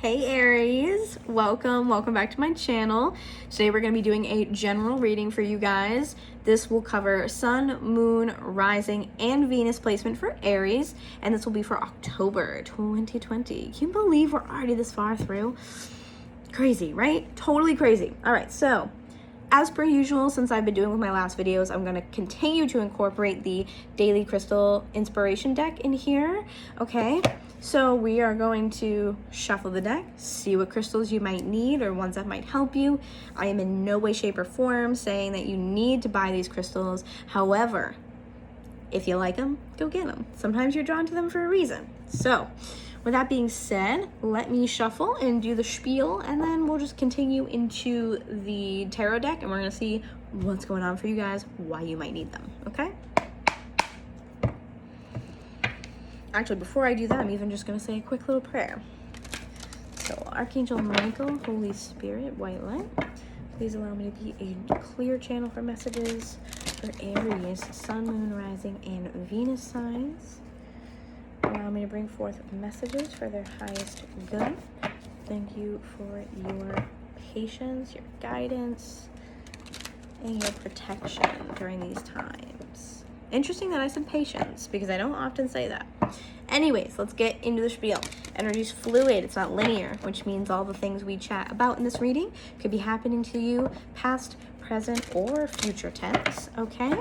Hey Aries, welcome back to my channel. Today we're going to be doing a general reading for you guys. This will cover Sun, Moon, Rising, and Venus placement for Aries, and this will be for October 2020. Can you believe we're already this far through? Crazy, right? Totally crazy. All right, so as per usual, since I've been doing with my last videos, I'm going to continue to incorporate the daily crystal inspiration deck in here, okay? So we are going to shuffle the deck, see what crystals you might need or ones that might help you. I am in no way, shape, or form saying that you need to buy these crystals. However, if you like them, go get them. Sometimes you're drawn to them for a reason. So with that being said, let me shuffle and do the spiel, and then we'll just continue into the tarot deck, and we're going to see what's going on for you guys, why you might need them, okay? Actually, before I do that, I'm even just going to say a quick little prayer. So, Archangel Michael, Holy Spirit, white light, please allow me to be a clear channel for messages for Aries, Sun, Moon, Rising, and Venus signs. Allow me to bring forth messages for their highest good. Thank you for your patience, your guidance, and your protection during these times. Interesting that I said patience, because I don't often say that. Anyways, let's get into the spiel. Energy's fluid, it's not linear, which means all the things we chat about in this reading could be happening to you past, present, or future tense, okay?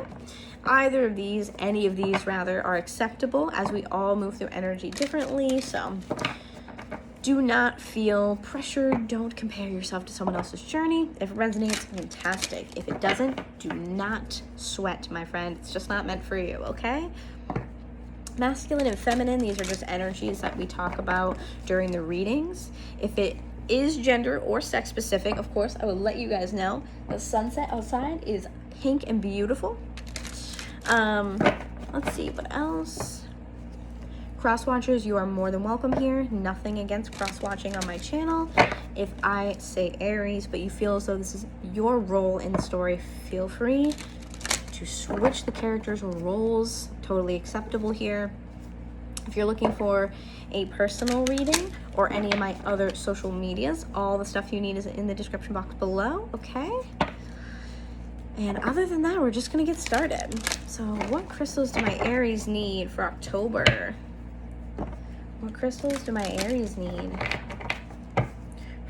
Either of these, any of these rather, are acceptable as we all move through energy differently, so do not feel pressured. Don't compare yourself to someone else's journey. If it resonates, fantastic. If it doesn't, do not sweat, my friend. It's just not meant for you, okay? Masculine and feminine, these are just energies that we talk about during the readings. If it is gender or sex specific, of course, I will let you guys know. The sunset outside is pink and beautiful. Let's see, what else? Cross-watchers, you are more than welcome here. Nothing against cross-watching on my channel. If I say Aries, but you feel as though this is your role in the story, feel free to switch the characters' roles. Totally acceptable here. If you're looking for a personal reading or any of my other social medias, all the stuff you need is in the description box below, okay? And other than that, we're just gonna get started. So what crystals do my Aries need for October? What crystals do my Aries need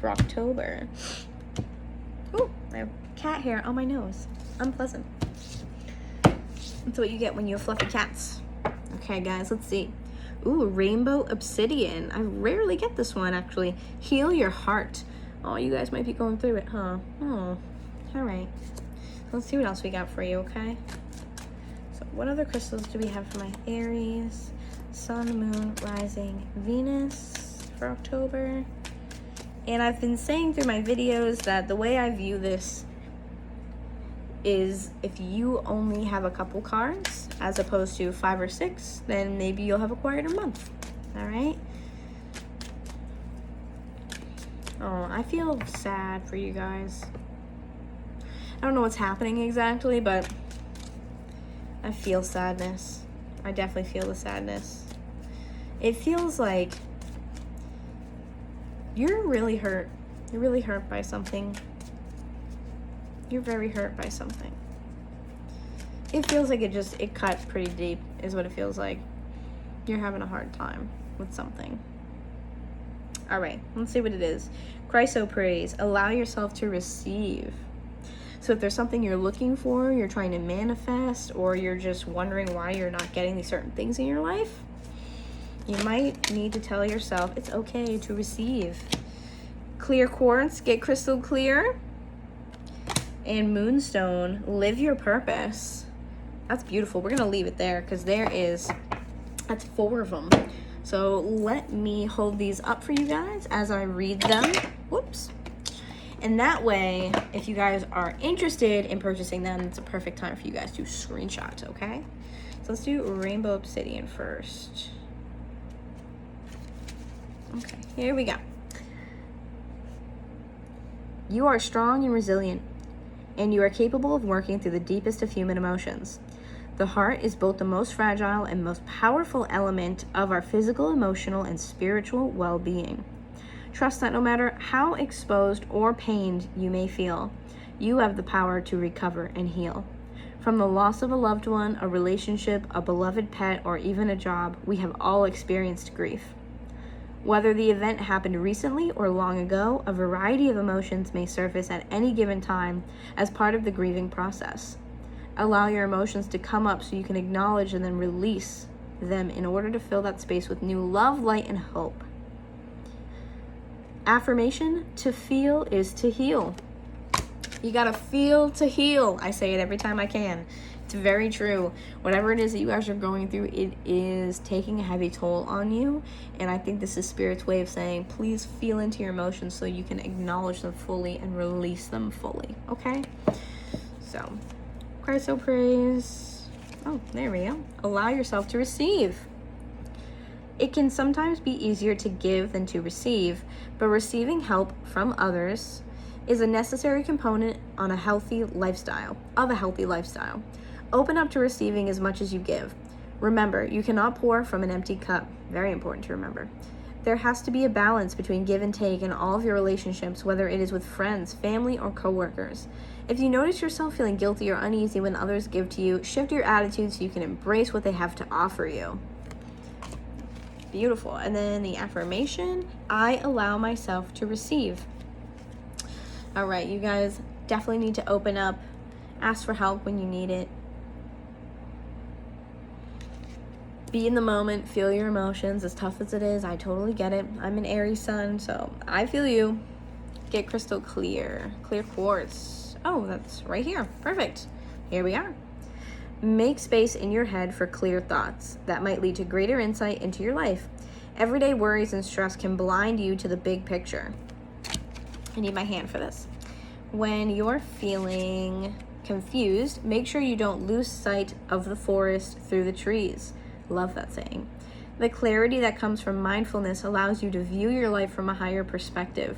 for October? Ooh, I have cat hair on my nose. Unpleasant. That's what you get when you have fluffy cats. Okay, guys, let's see. Ooh, Rainbow Obsidian. I rarely get this one, actually. Heal your heart. Oh, you guys might be going through it, huh? Oh, all right. Let's see what else we got for you, okay? So what other crystals do we have for my Aries? Sun, Moon, Rising, Venus for October. And I've been saying through my videos that the way I view this is if you only have a couple cards as opposed to 5 or 6, then maybe you'll have a quieter month. All right? Oh, I feel sad for you guys. I don't know what's happening exactly, but I feel sadness. I definitely feel the sadness. It feels like you're really hurt. You're really hurt by something. You're very hurt by something. It feels like it cut pretty deep, is what it feels like. You're having a hard time with something. All right, let's see what it is. Chrysoprase, allow yourself to receive. So if there's something you're looking for, you're trying to manifest, or you're just wondering why you're not getting these certain things in your life, you might need to tell yourself it's okay to receive. Clear quartz, get crystal clear. And Moonstone, live your purpose. That's beautiful. We're gonna leave it there because that's 4 of them. So let me hold these up for you guys as I read them. Whoops. And that way, if you guys are interested in purchasing them, it's a perfect time for you guys to screenshot, okay? So let's do Rainbow Obsidian first. Okay, here we go. You are strong and resilient, and you are capable of working through the deepest of human emotions. The heart is both the most fragile and most powerful element of our physical, emotional, and spiritual well-being. Trust that no matter how exposed or pained you may feel, you have the power to recover and heal. From the loss of a loved one, a relationship, a beloved pet, or even a job, we have all experienced grief. Whether the event happened recently or long ago, a variety of emotions may surface at any given time as part of the grieving process. Allow your emotions to come up so you can acknowledge and then release them in order to fill that space with new love, light, and hope. Affirmation: to feel is to heal. You gotta feel to heal. I say it every time I can. It's very true. Whatever it is that you guys are going through, it is taking a heavy toll on you. And I think this is Spirit's way of saying, please feel into your emotions so you can acknowledge them fully and release them fully. Okay? So, cry so praise. Oh, there we go. Allow yourself to receive. It can sometimes be easier to give than to receive, but receiving help from others is a necessary component of a healthy lifestyle. Open up to receiving as much as you give. Remember, you cannot pour from an empty cup. Very important to remember. There has to be a balance between give and take in all of your relationships, whether it is with friends, family, or coworkers. If you notice yourself feeling guilty or uneasy when others give to you, shift your attitude so you can embrace what they have to offer you. Beautiful. And then the affirmation: I allow myself to receive. All right, you guys definitely need to open up, ask for help when you need it. Be in the moment, feel your emotions, as tough as it is. I totally get it. I'm an Aries sun, so I feel you. Get crystal clear quartz. Oh, that's right here. Perfect. Here we are. Make space in your head for clear thoughts that might lead to greater insight into your life. Everyday worries and stress can blind you to the big picture. I need my hand for this. When you're feeling confused, make sure you don't lose sight of the forest through the trees. Love that saying. The clarity that comes from mindfulness allows you to view your life from a higher perspective.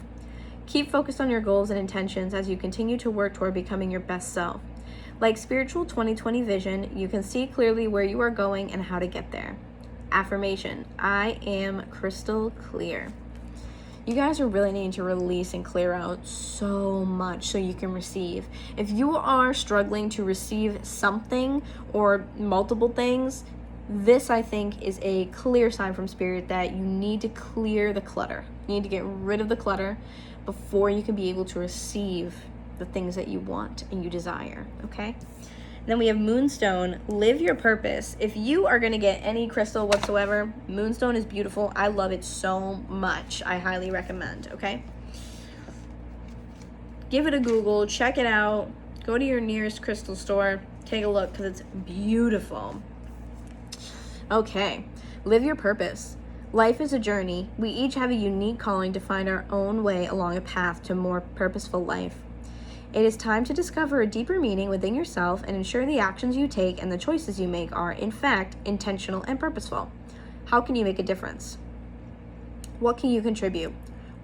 Keep focused on your goals and intentions as you continue to work toward becoming your best self. Like spiritual 2020 vision, you can see clearly where you are going and how to get there. Affirmation: I am crystal clear. You guys are really needing to release and clear out so much so you can receive. If you are struggling to receive something or multiple things, this, I think, is a clear sign from Spirit that you need to clear the clutter. You need to get rid of the clutter before you can be able to receive the things that you want and you desire, okay? And then we have Moonstone, live your purpose. If you are going to get any crystal whatsoever, Moonstone is beautiful. I love it so much. I highly recommend, okay? Give it a Google, check it out. Go to your nearest crystal store, take a look because it's beautiful. Okay, live your purpose. Life is a journey. We each have a unique calling to find our own way along a path to a more purposeful life. It is time to discover a deeper meaning within yourself and ensure the actions you take and the choices you make are, in fact, intentional and purposeful. How can you make a difference? What can you contribute?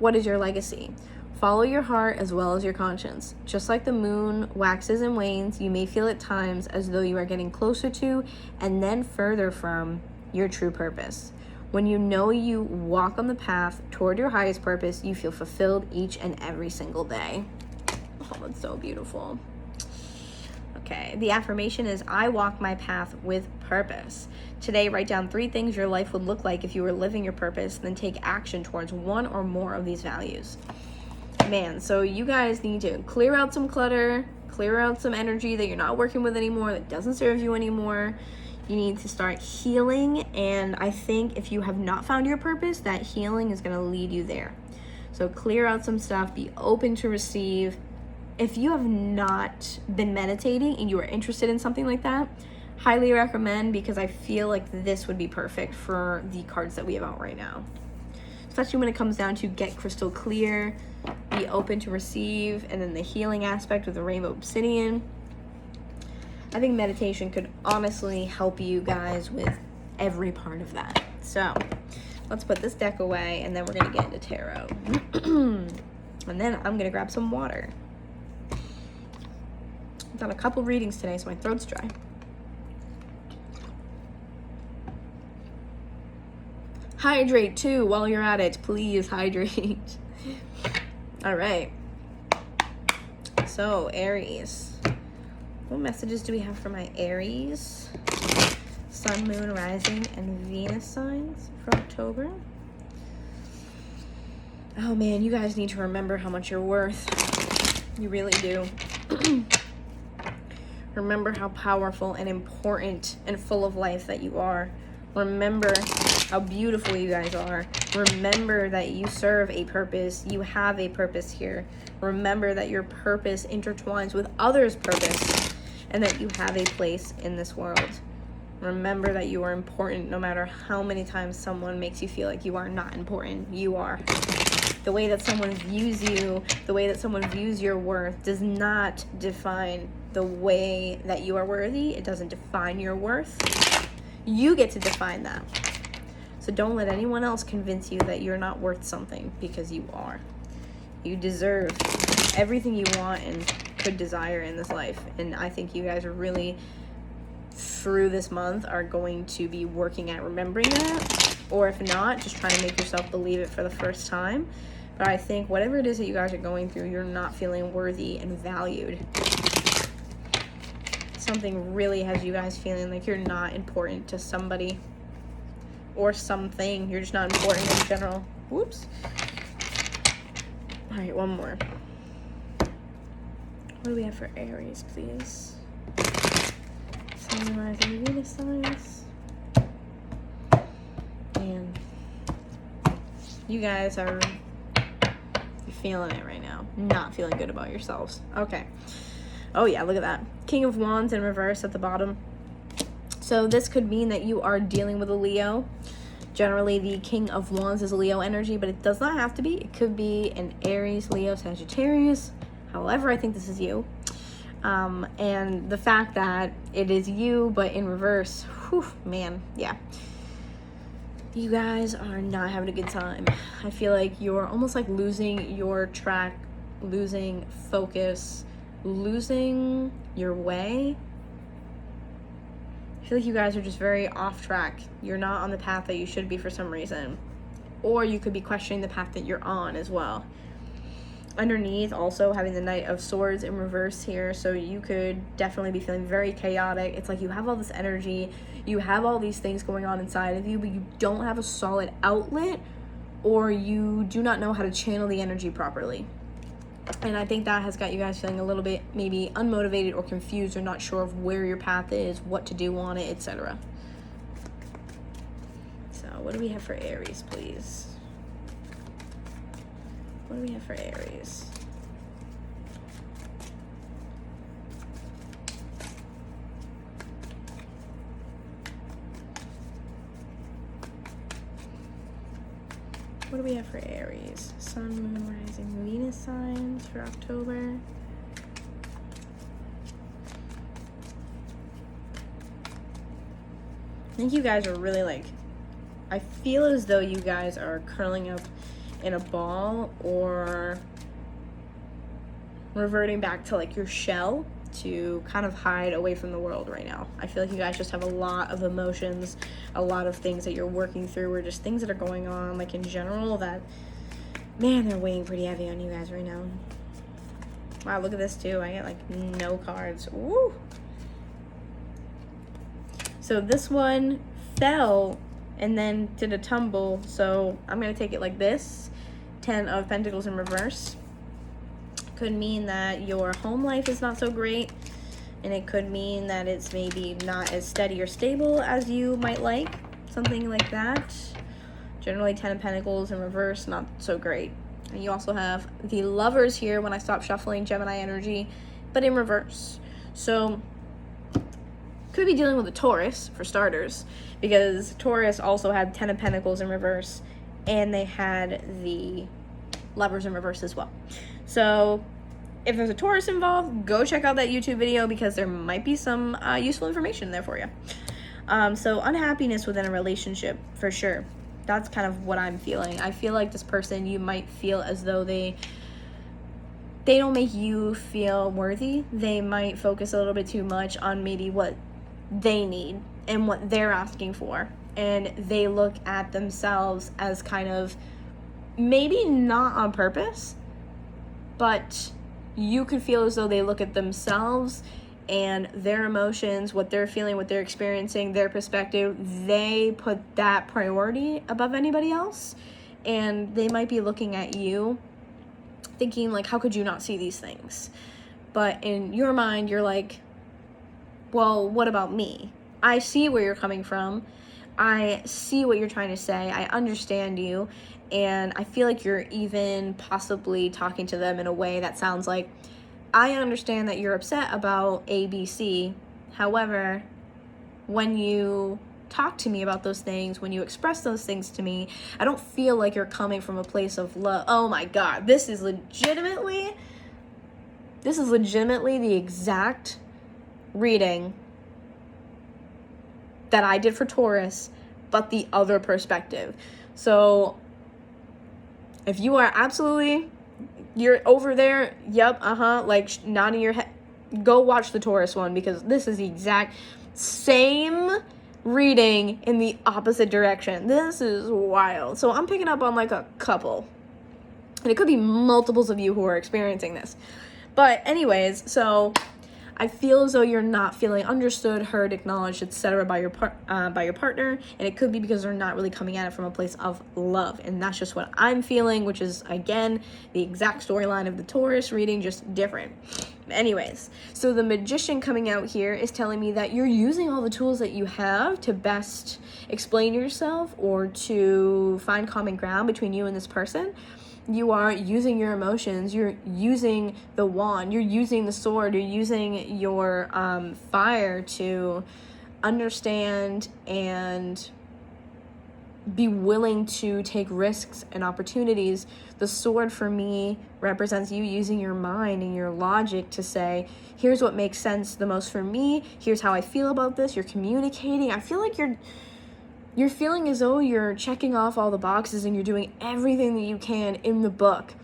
What is your legacy? Follow your heart as well as your conscience. Just like the moon waxes and wanes, you may feel at times as though you are getting closer to and then further from your true purpose. When you know you walk on the path toward your highest purpose, you feel fulfilled each and every single day. Oh, that's so beautiful. Okay, the affirmation is, I walk my path with purpose. Today, write down 3 things your life would look like if you were living your purpose, then take action towards one or more of these values. Man, so you guys need to clear out some clutter, clear out some energy that you're not working with anymore, that doesn't serve you anymore. You need to start healing, and I think if you have not found your purpose, that healing is going to lead you there. So clear out some stuff, be open to receive. If you have not been meditating and you are interested in something like that, highly recommend, because I feel like this would be perfect for the cards that we have out right now. Especially when it comes down to get crystal clear, be open to receive, and then the healing aspect with the rainbow obsidian. I think meditation could honestly help you guys with every part of that. So let's put this deck away, and then we're going to get into tarot. And then I'm going to grab some water. I've done a couple readings today, so my throat's dry. Hydrate too while you're at it. Please hydrate. All right. So, Aries. What messages do we have for my Aries? Sun, Moon, Rising, and Venus signs for October. Oh man, you guys need to remember how much you're worth. You really do. Remember how powerful and important and full of life that you are. Remember how beautiful you guys are. Remember that you serve a purpose. You have a purpose here. Remember that your purpose intertwines with others' purpose and that you have a place in this world. Remember that you are important no matter how many times someone makes you feel like you are not important. You are. The way that someone views you, the way that someone views your worth does not define the way that you are worthy. It doesn't define your worth. You get to define that. So don't let anyone else convince you that you're not worth something, because you are. You deserve everything you want and could desire in this life. And I think you guys are really, through this month, are going to be working at remembering that. Or if not, just trying to make yourself believe it for the first time. But I think whatever it is that you guys are going through, you're not feeling worthy and valued. Something really has you guys feeling like you're not important to somebody or something. You're just not important in general. Whoops. All right, one more. What do we have for Aries, please? Sun, Rising, Venus signs. And you guys are feeling it right now. Not feeling good about yourselves. Okay. Oh yeah, look at that. King of Wands in reverse at the bottom. So this could mean that you are dealing with a Leo. Generally, the King of Wands is a Leo energy, but it does not have to be. It could be an Aries, Leo, Sagittarius. However, I think this is you. And the fact that it is you, but in reverse, whew, man, yeah. You guys are not having a good time. I feel like you're almost like losing your track, losing focus, losing your way. I feel like you guys are just very off track. You're not on the path that you should be for some reason. Or you could be questioning the path that you're on as well. Underneath, also having the Knight of Swords in reverse here, so you could definitely be feeling very chaotic. It's like you have all this energy, you have all these things going on inside of you, but you don't have a solid outlet, or you do not know how to channel the energy properly. And I think that has got you guys feeling a little bit maybe unmotivated or confused or not sure of where your path is, what to do on it, etc. So what do we have for Aries, please? What do we have for Aries? What do we have for Aries? Sun, Moon, Rising, Venus signs for October. I think you guys are really like, I feel as though you guys are curling up in a ball or reverting back to like your shell to kind of hide away from the world right now. I feel like you guys just have a lot of emotions, a lot of things that you're working through, or just things that are going on like in general that, man, they're weighing pretty heavy on you guys right now. Wow, look at this too. I get like no cards. Woo! So this one fell and then did a tumble, so I'm gonna take it like this. 10 of Pentacles in reverse. Could mean that your home life is not so great, and it could mean that it's maybe not as steady or stable as you might like, something like that. Generally 10 of Pentacles in reverse, not so great. And you also have the Lovers here when I stop shuffling, Gemini energy, but in reverse. So could be dealing with a Taurus for starters, because Taurus also had 10 of Pentacles in reverse, and they had the Lovers in reverse as well. So if there's a Taurus involved, go check out that YouTube video, because there might be some useful information there for you. So unhappiness within a relationship for sure. That's kind of what I'm feeling. I feel like this person, you might feel as though they don't make you feel worthy. They might focus a little bit too much on maybe what they need and what they're asking for, and they look at themselves as kind of, maybe not on purpose, but you could feel as though they look at themselves and their emotions, what they're feeling, what they're experiencing, their perspective, they put that priority above anybody else. And they might be looking at you thinking like, how could you not see these things? But in your mind, you're like, well, what about me? I see where you're coming from. I see what you're trying to say. I understand you. And I feel like you're even possibly talking to them in a way that sounds like, I understand that you're upset about A, B, C. However, when you talk to me about those things, when you express those things to me, I don't feel like you're coming from a place of love. Oh my God, this is legitimately the exact reading that I did for Taurus, but the other perspective. So if you are absolutely, you're over there, yep, like nodding your head, go watch the Taurus one, because this is the exact same reading in the opposite direction. This is wild. So I'm picking up on like a couple, and it could be multiples of you who are experiencing this. But anyways, so I feel as though you're not feeling understood, heard, acknowledged, etc. by your partner, and it could be because they're not really coming at it from a place of love, and that's just what I'm feeling, which is again the exact storyline of the Taurus reading, just different. Anyways, so the Magician coming out here is telling me that you're using all the tools that you have to best explain yourself or to find common ground between you and this person. You are using your emotions, you're using the wand, you're using the sword, you're using your fire to understand and be willing to take risks and opportunities. The sword for me represents you using your mind and your logic to say, here's what makes sense the most for me, here's how I feel about this. You're communicating. I feel like you're feeling as though you're checking off all the boxes and you're doing everything that you can in the book.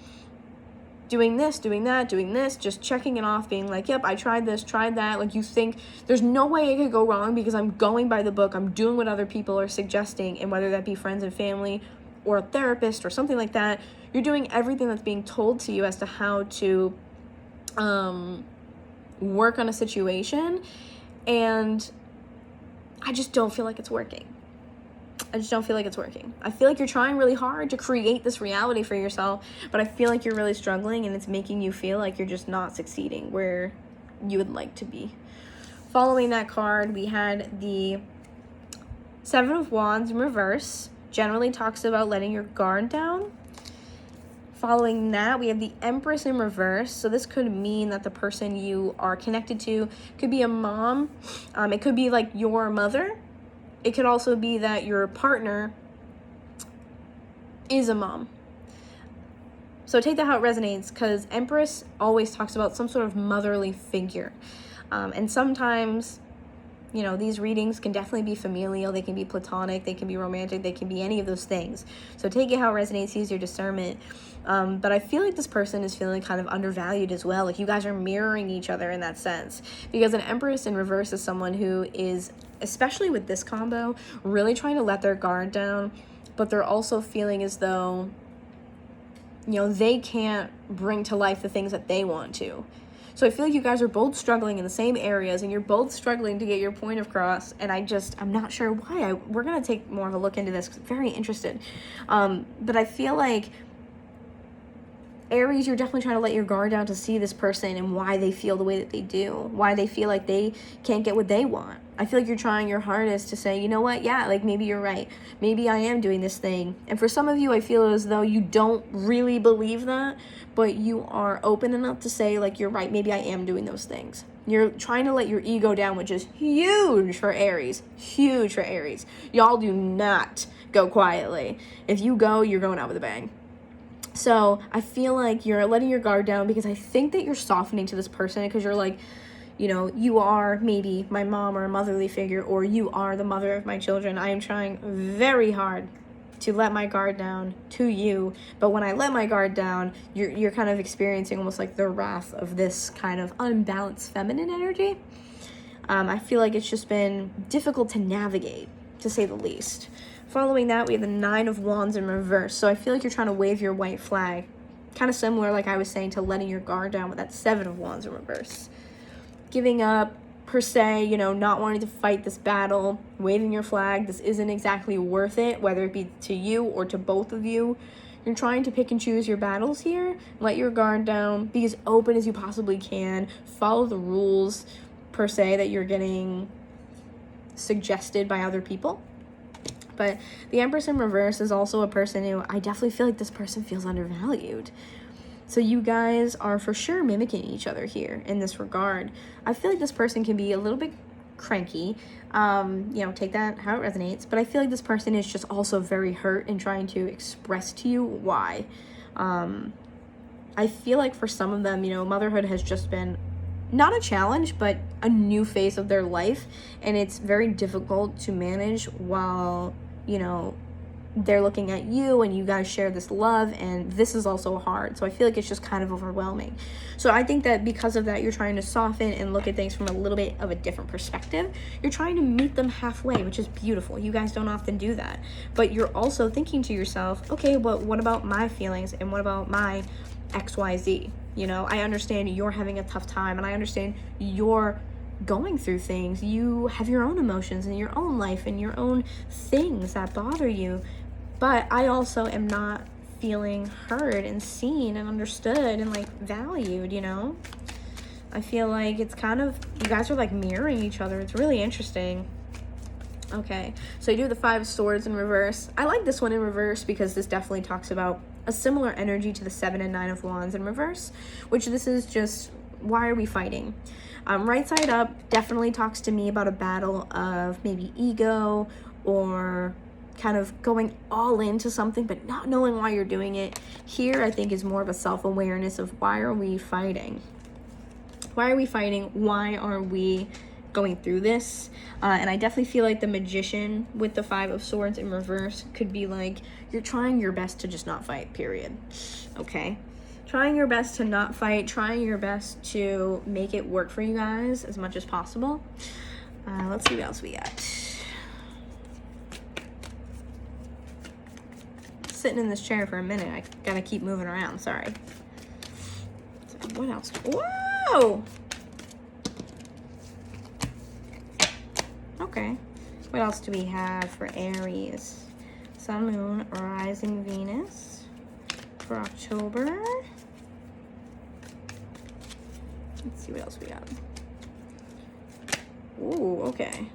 Doing this, doing that, doing this, just checking it off, being like, yep, I tried this, tried that. Like, you think there's no way it could go wrong because I'm going by the book. I'm doing what other people are suggesting, and whether that be friends and family or a therapist or something like that, you're doing everything that's being told to you as to how to work on a situation, and I just don't feel like it's working. I feel like you're trying really hard to create this reality for yourself, but I feel like you're really struggling, and it's making you feel like you're just not succeeding where you would like to be. Following that card, we had the Seven of Wands in reverse. Generally talks about letting your guard down. Following that, we have the Empress in reverse. So this could mean that the person you are connected to could be a mom. It could be like your mother. It could also be that your partner is a mom. So take that how it resonates, because Empress always talks about some sort of motherly figure. And sometimes, you know, these readings can definitely be familial, they can be platonic, they can be romantic, they can be any of those things. So take it how it resonates, use your discernment. But I feel like this person is feeling kind of undervalued as well. Like, you guys are mirroring each other in that sense. Because an Empress in reverse is someone who is, especially with this combo, really trying to let their guard down, but they're also feeling as though, you know, they can't bring to life the things that they want to. So I feel like you guys are both struggling in the same areas, and you're both struggling to get your point across, and I'm not sure why. We're going to take more of a look into this, 'cause I'm very interested. But I feel like Aries, you're definitely trying to let your guard down to see this person and why they feel the way that they do, why they feel like they can't get what they want. I feel like you're trying your hardest to say, you know what, yeah, like maybe you're right. Maybe I am doing this thing. And for some of you, I feel as though you don't really believe that, but you are open enough to say, like, you're right, maybe I am doing those things. You're trying to let your ego down, which is huge for Aries. Huge for Aries. Y'all do not go quietly. If you go, you're going out with a bang. So I feel like you're letting your guard down, because I think that you're softening to this person, because you're like, you know, you are maybe my mom or a motherly figure, or you are the mother of my children. I am trying very hard to let my guard down to you, but when I let my guard down, you're kind of experiencing almost like the wrath of this kind of unbalanced feminine energy. I feel like it's just been difficult to navigate. to say the least. Following that, we have the 9 of Wands in reverse. So I feel like you're trying to wave your white flag. Kind of similar, like I was saying, to letting your guard down with that 7 of Wands in reverse. Giving up, per se, you know, not wanting to fight this battle, waving your flag. This isn't exactly worth it, whether it be to you or to both of you. You're trying to pick and choose your battles here. Let your guard down. Be as open as you possibly can. Follow the rules, per se, that you're getting suggested by other people. But the Empress in reverse is also a person who I definitely feel like this person feels undervalued. So you guys are for sure mimicking each other here in this regard. I feel like this person can be a little bit cranky. You know, take that how it resonates. But I feel like this person is just also very hurt and trying to express to you why. I feel like for some of them, you know, motherhood has just been not a challenge, but a new phase of their life. And it's very difficult to manage while, you know, they're looking at you and you guys share this love, and this is also hard. So I feel like it's just kind of overwhelming. So I think that because of that, you're trying to soften and look at things from a little bit of a different perspective. You're trying to meet them halfway, which is beautiful. You guys don't often do that. But you're also thinking to yourself, okay, but what about my feelings, and what about my XYZ? You know, I understand you're having a tough time, and I understand you're going through things. You have your own emotions and your own life and your own things that bother you. But I also am not feeling heard and seen and understood and like valued, you know? I feel like it's kind of, you guys are like mirroring each other. It's really interesting. Okay, so you do the 5 of Swords in reverse. I like this one in reverse because this definitely talks about a similar energy to the 7 and 9 of Wands in reverse, which this is just, why are we fighting? Right side up definitely talks to me about a battle of maybe ego or kind of going all into something but not knowing why you're doing it. Here I think is more of a self-awareness of why are we fighting? Why are we fighting? Why are we going through this? And I definitely feel like the Magician with the 5 of Swords in reverse could be like, you're trying your best to just not fight, period. Okay? Trying your best to not fight, trying your best to make it work for you guys as much as possible. Let's see what else we got. Sitting in this chair for a minute. I gotta keep moving around, sorry. So what else? Whoa! Okay. What else do we have for Aries? Sun, Moon, Rising, Venus for October. Let's see what else we got. Ooh, okay.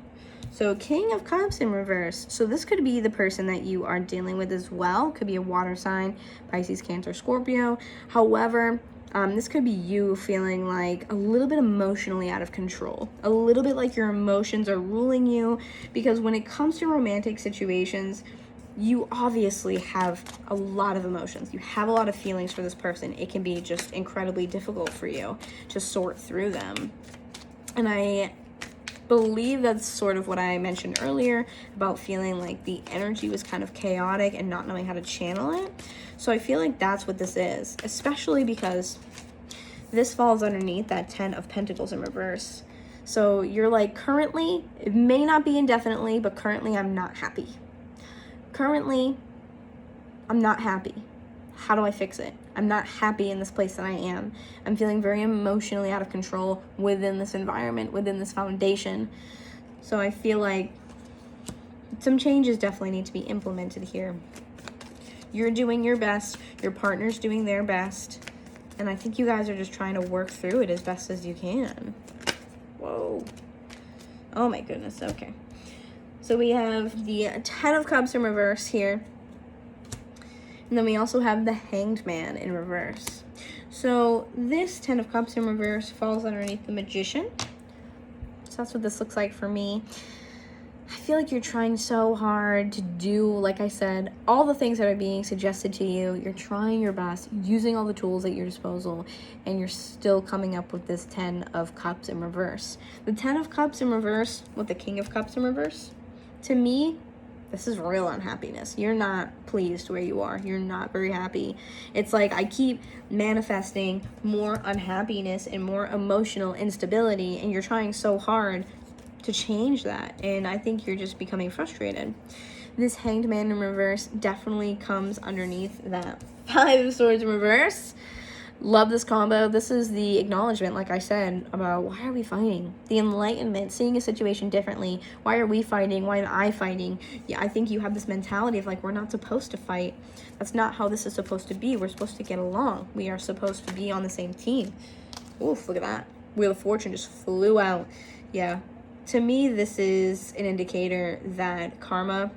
So King of Cups in reverse. So this could be the person that you are dealing with as well. Could be a water sign, Pisces, Cancer, Scorpio. However, this could be you feeling like a little bit emotionally out of control. A little bit like your emotions are ruling you. Because when it comes to romantic situations, you obviously have a lot of emotions. You have a lot of feelings for this person. It can be just incredibly difficult for you to sort through them. And I believe that's sort of what I mentioned earlier about feeling like the energy was kind of chaotic and not knowing how to channel it. So I feel like that's what this is, especially because this falls underneath that 10 of Pentacles in reverse. So you're like, currently, it may not be indefinitely, but currently I'm not happy. Currently, I'm not happy. How do I fix it? I'm not happy in this place that I am. I'm feeling very emotionally out of control within this environment, within this foundation. So I feel like some changes definitely need to be implemented here. You're doing your best. Your partner's doing their best. And I think you guys are just trying to work through it as best as you can. Whoa. Oh my goodness. Okay. So we have the 10 of Cups in reverse here. And then we also have the Hanged Man in reverse. So this 10 of Cups in reverse falls underneath the Magician. So that's what this looks like for me. I feel like you're trying so hard to do, like I said, all the things that are being suggested to you. You're trying your best, using all the tools at your disposal, and you're still coming up with this 10 of Cups in reverse. The 10 of Cups in reverse with the King of Cups in reverse, to me, this is real unhappiness. You're not pleased where you are. You're not very happy. It's like I keep manifesting more unhappiness and more emotional instability, and you're trying so hard to change that. And I think you're just becoming frustrated. This Hanged Man in reverse definitely comes underneath that Five of Swords in reverse. Love this combo. This is the acknowledgement, like I said, about why are we fighting? The enlightenment, seeing a situation differently. Why are we fighting? Why am I fighting? Yeah, I think you have this mentality of like, we're not supposed to fight. That's not how this is supposed to be. We're supposed to get along. We are supposed to be on the same team. Oof, look at that. Wheel of Fortune just flew out. Yeah. To me, this is an indicator that karma,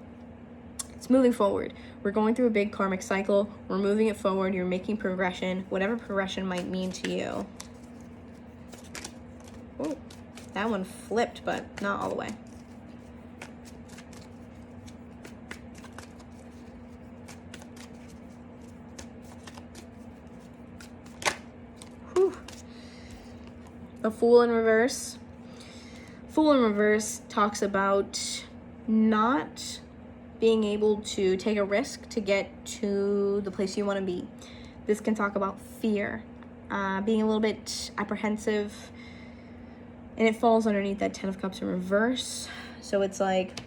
it's moving forward. We're going through a big karmic cycle. We're moving it forward. You're making progression, whatever progression might mean to you. Oh, that one flipped, but not all the way. Whew. The Fool in reverse. Fool in reverse talks about not being able to take a risk to get to the place you want to be. This can talk about fear, being a little bit apprehensive, and it falls underneath that Ten of Cups in reverse. So it's like,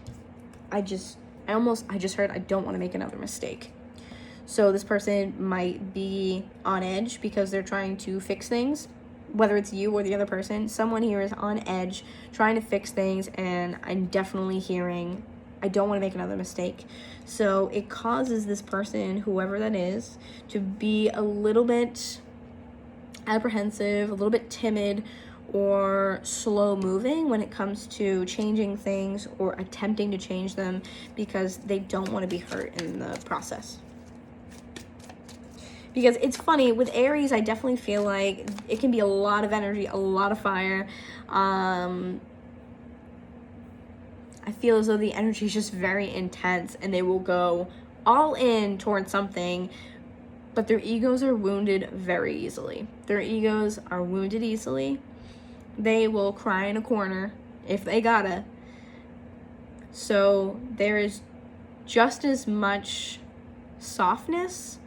I just heard I don't want to make another mistake. So this person might be on edge because they're trying to fix things, whether it's you or the other person. Someone here is on edge trying to fix things, and I'm definitely hearing, I don't want to make another mistake. So it causes this person, whoever that is, to be a little bit apprehensive, a little bit timid, or slow moving when it comes to changing things or attempting to change them because they don't want to be hurt in the process. Because it's funny, with Aries, I definitely feel like it can be a lot of energy, a lot of fire. I feel as though the energy is just very intense and they will go all in towards something, but their egos are wounded very easily. Their egos are wounded easily. They will cry in a corner if they gotta. So there is just as much softness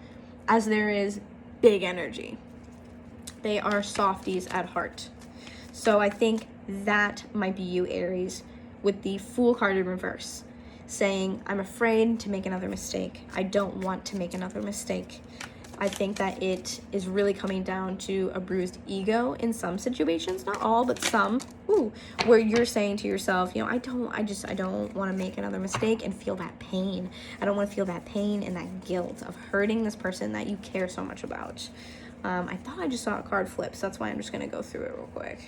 as there is big energy. They are softies at heart. So I think that might be you, Aries, with the Fool card in reverse, saying, I'm afraid to make another mistake. I don't want to make another mistake. I think that it is really coming down to a bruised ego in some situations, not all, but some, where you're saying to yourself, you know, I don't want to make another mistake and feel that pain. I don't want to feel that pain and that guilt of hurting this person that you care so much about. I thought I just saw a card flip, so that's why I'm just going to go through it real quick.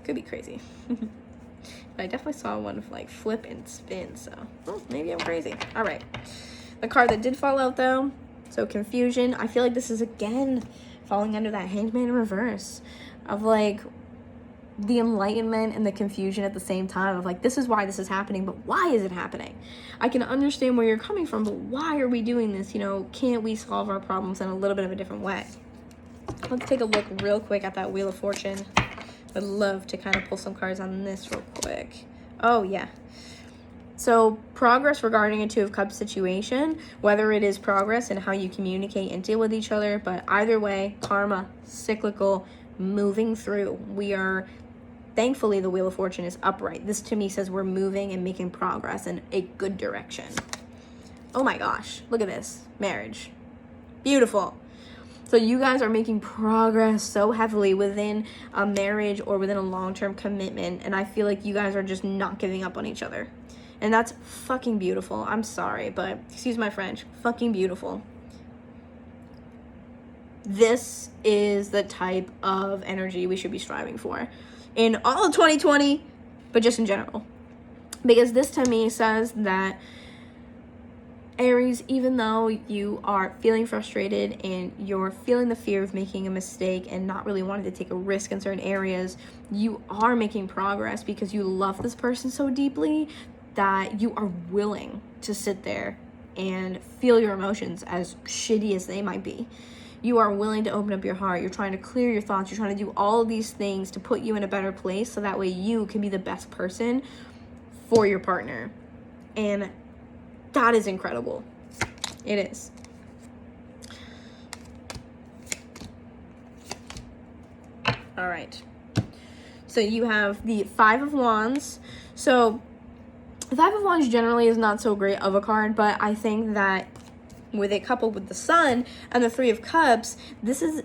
Could be crazy. But I definitely saw one like flip and spin, so maybe I'm crazy. All right. The card that did fall out, though, so confusion. I feel like this is, again, falling under that Hanged Man in reverse of, like, the enlightenment and the confusion at the same time of, like, this is why this is happening, but why is it happening? I can understand where you're coming from, but why are we doing this? You know, can't we solve our problems in a little bit of a different way? Let's take a look real quick at that Wheel of Fortune. I'd love to kind of pull some cards on this real quick. Oh, yeah. So progress regarding a Two of Cups situation, whether it is progress in how you communicate and deal with each other, but either way, karma, cyclical, moving through. We are, thankfully, the Wheel of Fortune is upright. This to me says we're moving and making progress in a good direction. Oh my gosh, look at this. Marriage. Beautiful. So you guys are making progress so heavily within a marriage or within a long-term commitment, and I feel like you guys are just not giving up on each other. And that's fucking beautiful. I'm sorry, but excuse my French. Fucking beautiful. This is the type of energy we should be striving for in all of 2020, but just in general. Because this to me says that Aries, even though you are feeling frustrated and you're feeling the fear of making a mistake and not really wanting to take a risk in certain areas, you are making progress because you love this person so deeply that you are willing to sit there and feel your emotions, as shitty as they might be. You are willing to open up your heart. You're trying to clear your thoughts. You're trying to do all of these things to put you in a better place so that way you can be the best person for your partner. And that is incredible. It is. All right. So you have the Five of Wands. So the Five of Wands generally is not so great of a card, but I think that with it coupled with the Sun and the Three of Cups, this is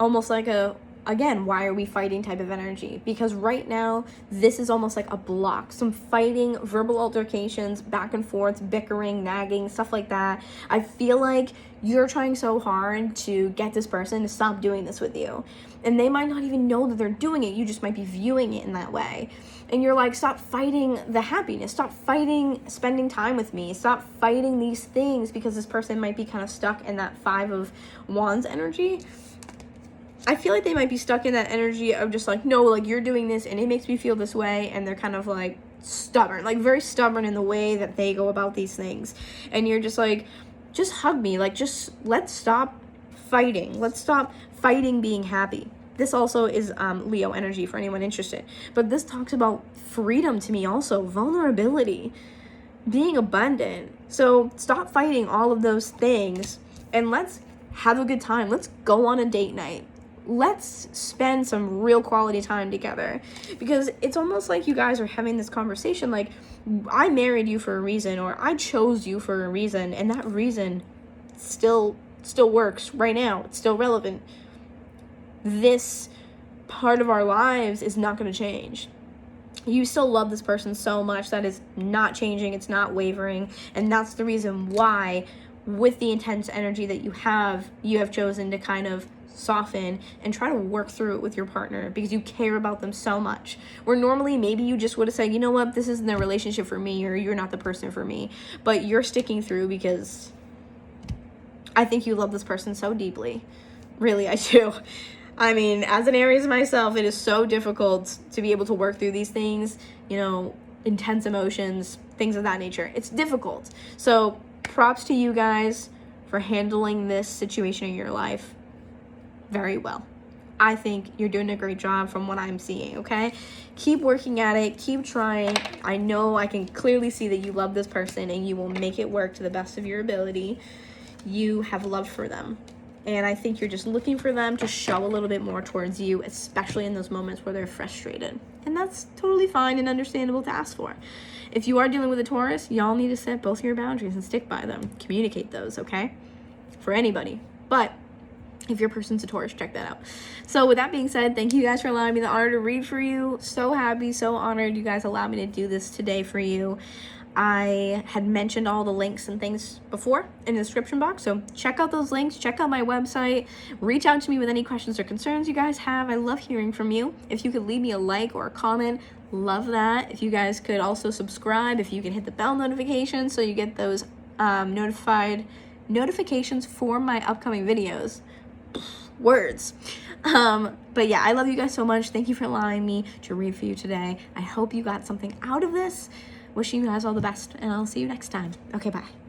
almost like a, again, why are we fighting type of energy? Because right now, this is almost like a block. Some fighting, verbal altercations, back and forth, bickering, nagging, stuff like that. I feel like you're trying so hard to get this person to stop doing this with you. And they might not even know that they're doing it. You just might be viewing it in that way. And you're like, stop fighting the happiness. Stop fighting spending time with me. Stop fighting these things, because this person might be kind of stuck in that Five of Wands energy. I feel like they might be stuck in that energy of just like, no, like you're doing this and it makes me feel this way. And they're kind of like stubborn, like very stubborn in the way that they go about these things. And you're just like, just hug me. Like, just let's stop fighting. Let's stop fighting being happy. This also is Leo energy for anyone interested. But this talks about freedom to me also, vulnerability, being abundant. So stop fighting all of those things and let's have a good time. Let's go on a date night. Let's spend some real quality time together, because it's almost like you guys are having this conversation like, I married you for a reason, or I chose you for a reason, and that reason still works right now. It's still relevant. This part of our lives is not going to change. You still love this person so much that is not changing. It's not wavering. And that's the reason why, with the intense energy that you have chosen to kind of soften and try to work through it with your partner, because you care about them so much. Where normally maybe you just would have said, you know what, this isn't a relationship for me, or you're not the person for me. But you're sticking through because I think you love this person so deeply. Really, I do. I mean, as an Aries myself, it is so difficult to be able to work through these things, you know, intense emotions, things of that nature. It's difficult. So props to you guys for handling this situation in your life very well. I think you're doing a great job from what I'm seeing, okay? Keep working at it. Keep trying. I know I can clearly see that you love this person and you will make it work to the best of your ability. You have love for them. And I think you're just looking for them to show a little bit more towards you, especially in those moments where they're frustrated. And that's totally fine and understandable to ask for. If you are dealing with a Taurus, y'all need to set both your boundaries and stick by them. Communicate those, okay? For anybody. But if your person's a Taurus, check that out. So with that being said, thank you guys for allowing me the honor to read for you. So happy, so honored you guys allowed me to do this today for you. I had mentioned all the links and things before in the description box, so check out those links, check out my website, reach out to me with any questions or concerns you guys have. I love hearing from you. If you could leave me a like or a comment, love that. If you guys could also subscribe, if you can hit the bell notification so you get those notifications for my upcoming videos. Words. But yeah, I love you guys so much. Thank you for allowing me to read for you today. I hope you got something out of this. Wishing you guys all the best, and I'll see you next time. Okay, bye.